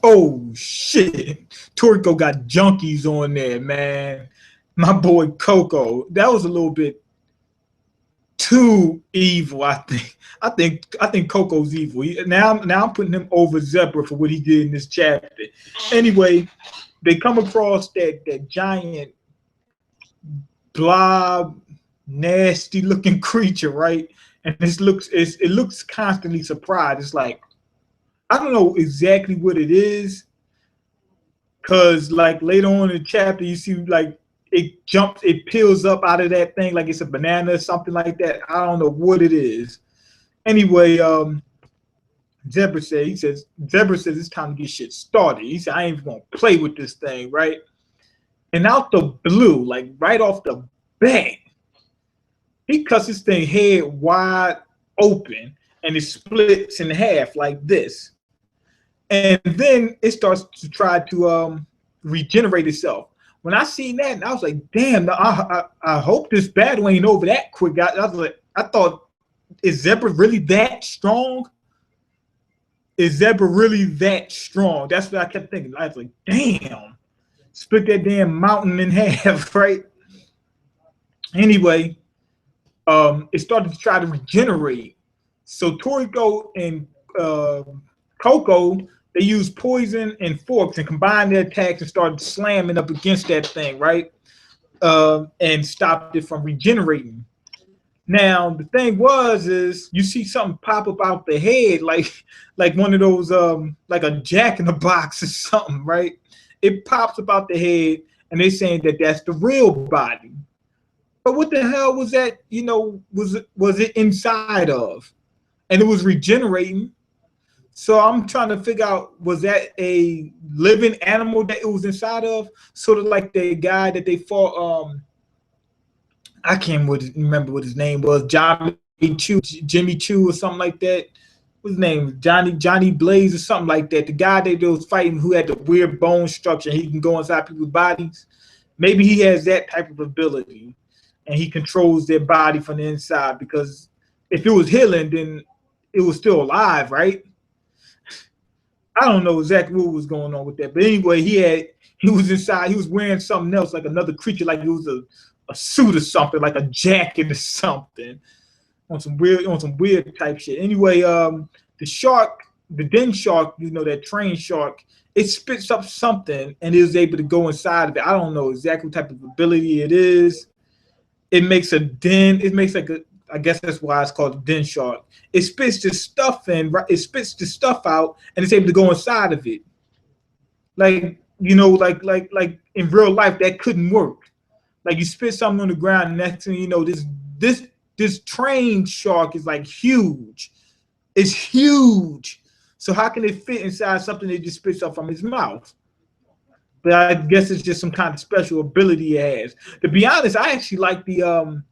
Oh shit, Toriko got junkies on there, man. My boy Coco, that was a little bit too evil. I think Coco's evil. Now I'm putting him over Zebra for what he did in this chapter. Anyway, they come across that giant blob, nasty looking creature, right? And it looks constantly surprised. It's like I don't know exactly what it is, cause like later on in the chapter you see like it peels up out of that thing like it's a banana or something like that. I don't know what it is. Anyway, Zebra says it's time to get shit started. He said I ain't even gonna play with this thing, right? And out the blue, like right off the bat, he cuts his thing head wide open and it splits in half like this. And then it starts to try to regenerate itself. When I seen that, I was like, damn, I hope this battle ain't over that quick. I thought, is Zebra really that strong? Is Zebra really that strong? That's what I kept thinking. I was like, damn, split that damn mountain in half, right? Anyway, it started to try to regenerate. So Toriko and Coco, they used poison and forks and combined their attacks and started slamming up against that thing, right? And stopped it from regenerating. Now the thing is you see something pop up out the head, like one of those like a jack in the box or something, right? It pops up out the head, and they're saying that that's the real body. But what the hell was that? You know, was it inside of? And it was regenerating. So I'm trying to figure out, was that a living animal that it was inside of? Sort of like the guy that they fought. I can't remember what his name was. Jimmy Choo, or something like that. What's his name? Johnny Blaze or something like that. The guy that was fighting who had the weird bone structure. He can go inside people's bodies. Maybe he has that type of ability, and he controls their body from the inside. Because if it was healing, then it was still alive, right? I don't know exactly what was going on with that, but anyway, he was inside. He was wearing something else, like another creature, like it was a suit or something, like a jacket or something, on some weird type shit. Anyway, the shark, the den shark, you know, that trained shark, it spits up something and is able to go inside of it. I don't know exactly what type of ability it is. It makes a den. It makes like a. I guess that's why it's called the den shark. It spits the stuff in. It spits the stuff out, and it's able to go inside of it. Like you know, like in real life, that couldn't work. Like you spit something on the ground, and next thing you know, this trained shark is like huge. It's huge. So how can it fit inside something that just spits up from his mouth? But I guess it's just some kind of special ability it has. To be honest, I actually like the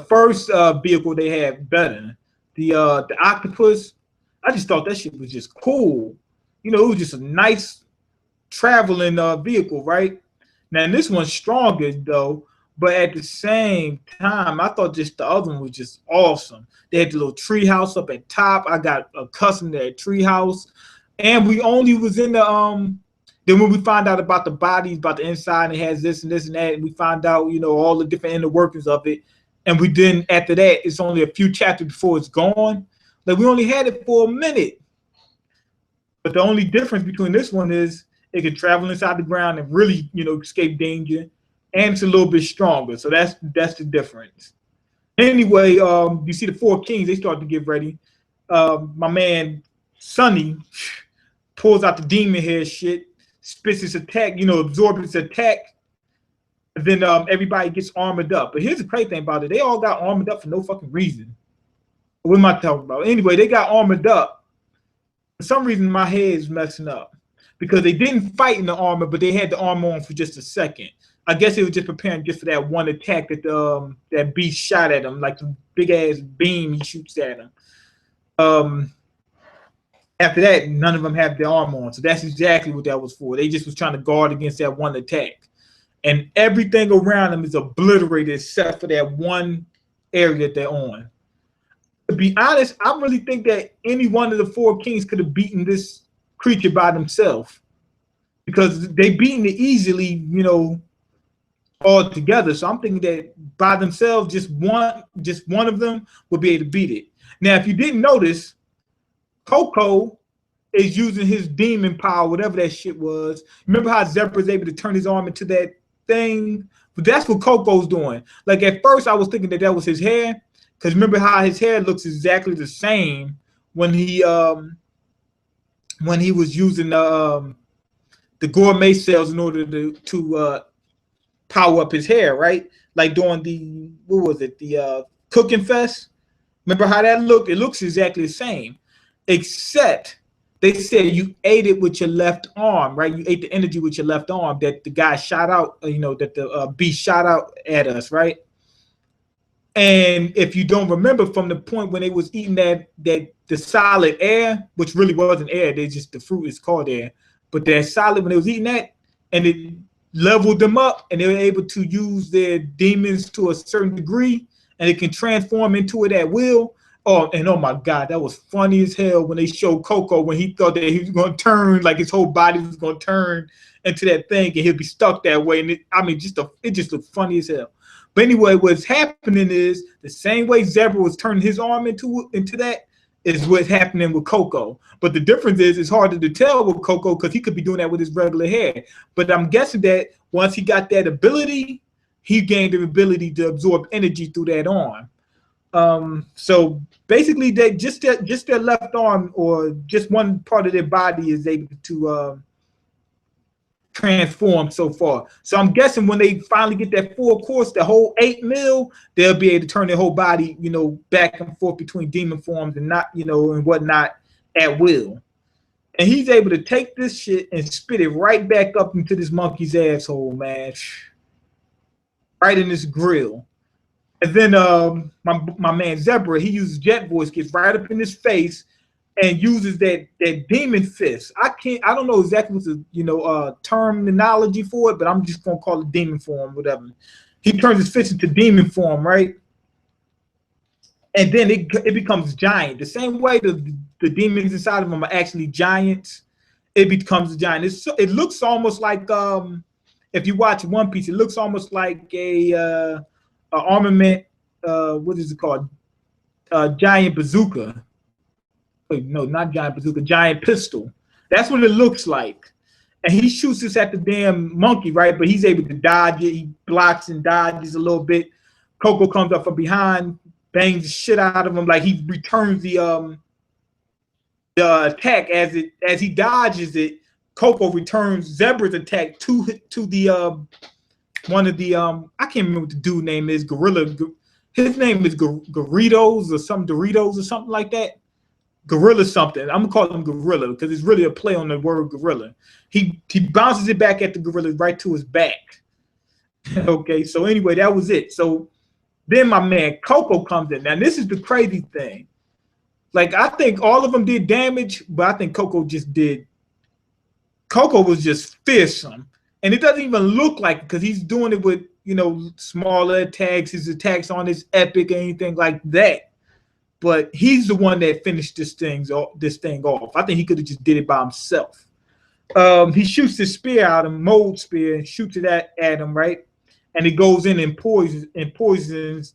first vehicle they had better. The octopus. I just thought that shit was just cool. You know, it was just a nice traveling vehicle, right? Now this one's stronger though, but at the same time, I thought just the other one was just awesome. They had the little tree house up at top. I got accustomed to that tree house, and we only was in the Then when we find out about the bodies, about the inside, and it has this and this and that, and we find out, you know, all the different inner workings of it. And we didn't, after that, it's only a few chapters before it's gone. Like we only had it for a minute. But the only difference between this one is it can travel inside the ground and really, you know, escape danger. And it's a little bit stronger. So that's the difference. Anyway, you see the four kings, they start to get ready. My man Sonny pulls out the demon head shit, spits his attack, you know, absorbs its attack. And then everybody gets armored up. But here's the crazy thing about it. They all got armored up for no fucking reason. What am I talking about? Anyway, they got armored up. For some reason, my head is messing up. Because they didn't fight in the armor, but they had the armor on for just a second. I guess they were just preparing just for that one attack that that beast shot at them, like the big-ass beam he shoots at them. After that, none of them have their armor on. So that's exactly what that was for. They just was trying to guard against that one attack. And everything around them is obliterated except for that one area that they're on. To be honest, I really think that any one of the four kings could have beaten this creature by themselves because they beating it easily, you know, all together. So I'm thinking that by themselves, just one of them would be able to beat it. Now, if you didn't notice, Coco is using his demon power, whatever that shit was. Remember how Zebra is able to turn his arm into that thing? But that's what Coco's doing. Like at first, I was thinking that that was his hair, because remember how his hair looks exactly the same when he was using the gourmet cells in order to power up his hair, right? Like during the the cooking fest. Remember how that looked? It looks exactly the same, except they said you ate it with your left arm, right? You ate the energy with your left arm that the guy shot out, you know, that the beast shot out at us, right? And if you don't remember from the point when they was eating the solid air, which really wasn't air, they just the fruit is called air, but that solid when they was eating that, and it leveled them up, and they were able to use their demons to a certain degree, and it can transform into it at will. Oh, and oh my God, that was funny as hell when they showed Coco when he thought that he was going to turn, like his whole body was going to turn into that thing, and he'll be stuck that way. And it just looked funny as hell. But anyway, what's happening is the same way Zebra was turning his arm into that is what's happening with Coco. But the difference is it's harder to tell with Coco because he could be doing that with his regular hair. But I'm guessing that once he got that ability, he gained the ability to absorb energy through that arm. So basically, they just their left arm or just one part of their body is able to transform so far. So I'm guessing when they finally get that full course, the whole 8 mil, they'll be able to turn their whole body, you know, back and forth between demon forms and not, you know, and whatnot at will. And he's able to take this shit and spit it right back up into this monkey's asshole, man. Right in his grill. And then my man Zebra, he uses Jet Voice, gets right up in his face and uses that demon fist. I don't know exactly what's the terminology for it, but I'm just gonna call it demon form, whatever. He turns his fist into demon form, right? And then it becomes giant. The same way the demons inside of him are actually giants, it becomes a giant. It looks almost like if you watch One Piece, it looks almost like a armament. What is it called? Giant bazooka. Wait, no, not giant bazooka. Giant pistol. That's what it looks like. And he shoots this at the damn monkey, right? But he's able to dodge it. He blocks and dodges a little bit. Coco comes up from behind, bangs the shit out of him. Like he returns the attack as he dodges it. Coco returns Zebra's attack to the one of the I can't remember what the dude name is. Gorilla. His name is Doritos or some Doritos or something like that. Gorilla something. I'm gonna call him Gorilla because it's really a play on the word gorilla. He bounces it back at the gorilla right to his back. Okay, so anyway, that was it. So then my man Coco comes in. Now this is the crazy thing. Like I think all of them did damage, but I think Coco just did. Coco was just fearsome, and it doesn't even look like it because he's doing it with smaller attacks. His attacks aren't as epic or anything like that. But he's the one that finished this thing off. I think he could have just did it by himself. He shoots his spear out, a mold spear, and shoots it at him, right? And it goes in and poisons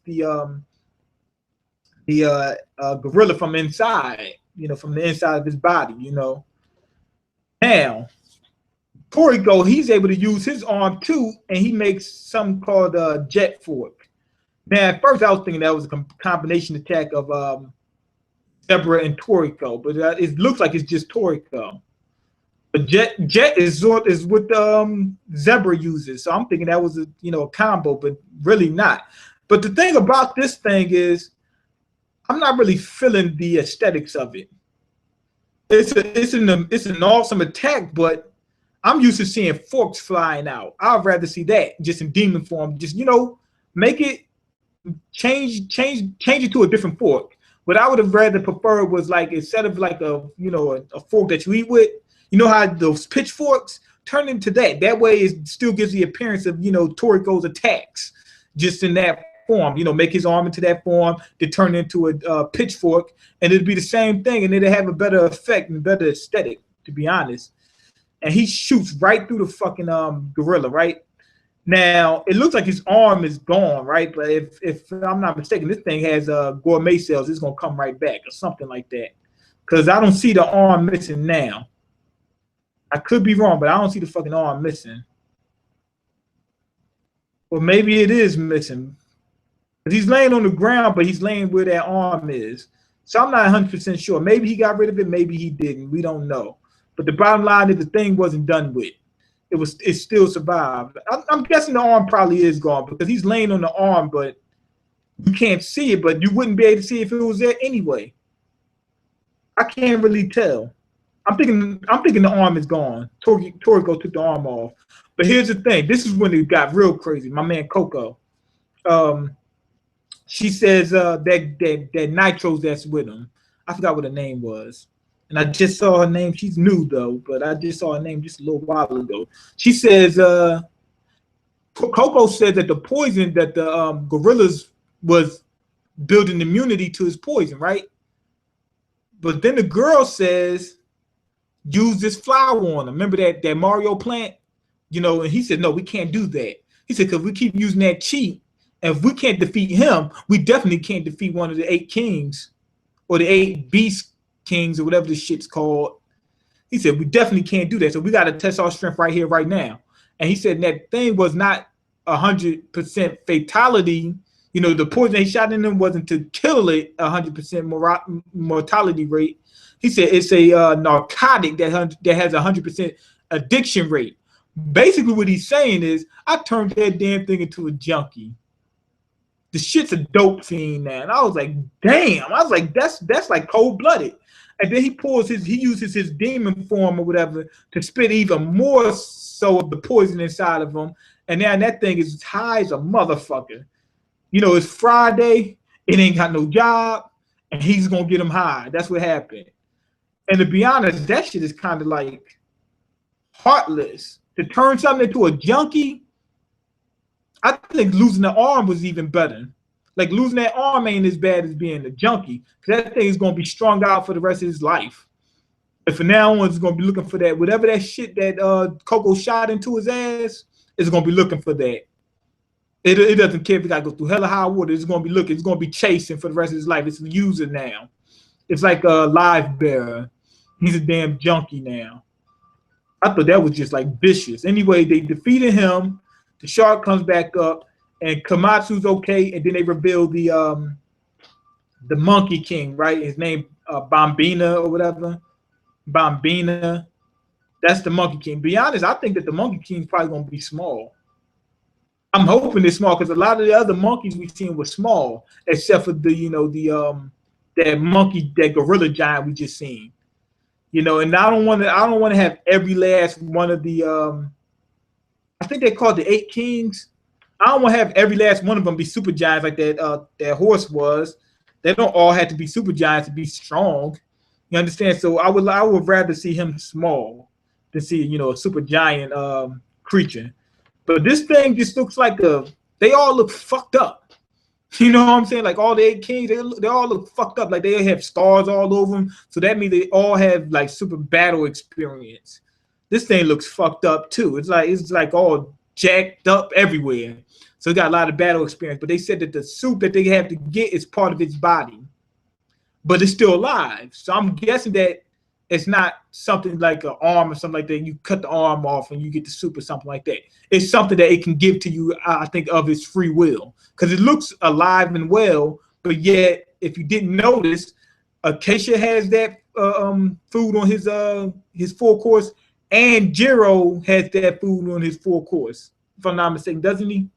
the gorilla from inside, from the inside of his body, Now, Toriko, he's able to use his arm too, and he makes something called a jet fork. Now, at first I was thinking that was a combination attack of Zebra and Toriko, but it looks like it's just Toriko. But Jet is what Zebra uses, so I'm thinking that was a combo, but really not. But the thing about this thing is, I'm not really feeling the aesthetics of it. It's an awesome attack, but I'm used to seeing forks flying out. I'd rather see that just in demon form. Just make it. Change it to a different fork. What I would have rather preferred was like instead of like a fork that you eat with, how those pitchforks turn into that. That way it still gives the appearance of Toriko's attacks just in that form. Make his arm into that form to turn into a pitchfork, and it'd be the same thing, and it'd have a better effect and better aesthetic to be honest. And he shoots right through the fucking gorilla, right? Now it looks like his arm is gone, right? But if I'm not mistaken, this thing has gourmet cells. It's gonna come right back or something like that. Because I don't see the arm missing now. I could be wrong, but I don't see the fucking arm missing. Or maybe it is missing. He's laying on the ground, but he's laying where that arm is. So I'm not 100% sure. Maybe he got rid of it, maybe he didn't. We don't know. But the bottom line is the thing wasn't done with. It still survived. I'm guessing the arm probably is gone because he's laying on the arm, but you can't see it, but you wouldn't be able to see if it was there anyway. I can't really tell. I'm thinking the arm is gone. Toriko took the arm off. But here's the thing. This is when it got real crazy. My man Coco. She says that Nitro's that's with him. I forgot what her name was. And I just saw her name. She's new though, but I just saw her name just a little while ago. She says Coco said that the poison that the gorillas was building immunity to his poison, right? But then the girl says, use this flower on him. Remember that Mario plant? You know, and he said, no, we can't do that. He said, because we keep using that cheat, and if we can't defeat him, we definitely can't defeat one of the 8 kings or the 8 beast kings or whatever this shit's called. He said, we definitely can't do that. So we got to test our strength right here, right now. And he said that thing was not 100% fatality. You know, the poison he shot in him wasn't to kill it 100% mortality rate. He said it's a narcotic that has 100% addiction rate. Basically, what he's saying is, I turned that damn thing into a junkie. The shit's a dope fiend now. And I was like, damn. I was like, that's like cold-blooded. And then he uses his demon form or whatever to spit even more so of the poison inside of him. And now that thing is high as a motherfucker. You know, it's Friday, it ain't got no job, and he's gonna get him high. That's what happened. And to be honest, that shit is kind of like heartless. To turn something into a junkie, I think losing the arm was even better. Like losing that arm ain't as bad as being a junkie. Because that thing is going to be strung out for the rest of his life. And from now on, it's going to be looking for that. Whatever that shit that Coco shot into his ass, is going to be looking for that. It doesn't care if it got to go through hell or high water. It's going to be looking. It's going to be chasing for the rest of his life. It's a user now. It's like a live bearer. He's a damn junkie now. I thought that was just like vicious. Anyway, they defeated him. The shark comes back up, and Komatsu's okay. And then they reveal the Monkey King, right? His name Bombina or whatever. Bombina. That's the Monkey King. Be honest, I think that the Monkey King's probably gonna be small. I'm hoping it's small because a lot of the other monkeys we've seen were small, except for that monkey, that gorilla giant we just seen. You know, and I don't want to have every last one of the I think they called the 8 kings. I don't want to have every last one of them be super giants like that horse was. They don't all have to be super giants to be strong. You understand? So I would rather see him small than see, you know, a super giant creature. But this thing just looks like they all look fucked up. You know what I'm saying? Like all the 8 kings, they all look fucked up. Like they have scars all over them. So that means they all have like super battle experience. This thing looks fucked up too. It's like all jacked up everywhere. So it got a lot of battle experience. But they said that the soup that they have to get is part of its body. But it's still alive. So I'm guessing that it's not something like an arm or something like that. You cut the arm off and you get the soup or something like that. It's something that it can give to you, I think, of its free will. Because it looks alive and well, but yet, if you didn't notice, Acacia has that food on his full course, and Jiro has that food on his full course. If I'm not mistaken, doesn't he?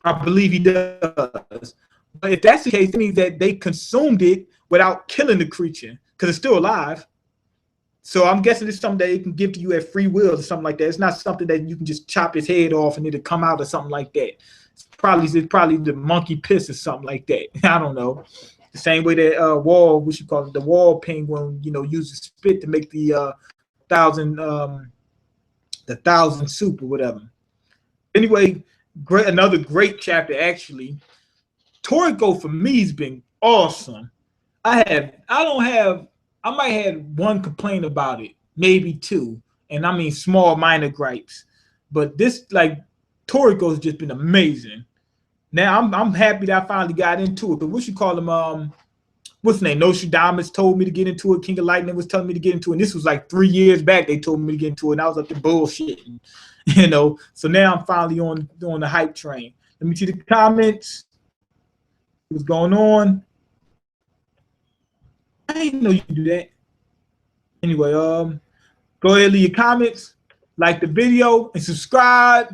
I believe he does. But if that's the case, it means that they consumed it without killing the creature, because it's still alive. So I'm guessing it's something that it can give to you at free will or something like that. It's not something that you can just chop his head off and it'll come out or something like that. It's probably the monkey piss or something like that. I don't know. The same way that the wall penguin, you know, uses spit to make the thousand soup or whatever. Anyway, another great chapter actually. Toriko for me has been awesome. I I might have one complaint about it, maybe two, and I mean small minor gripes. But this like Toriko's just been amazing. Now I'm happy that I finally got into it. But what you call him? What's his name? Nostradamus told me to get into it. King of Lightning was telling me to get into it. And this was like 3 years back. They told me to get into it, and I was up to bullshitting, you know. So now I'm finally on the hype train. Let me see the comments. What's going on? I didn't know you could do that. Anyway, go ahead, leave your comments, like the video, and subscribe.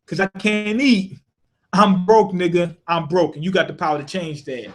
Cause I can't eat. I'm broke, nigga. I'm broke, and you got the power to change that.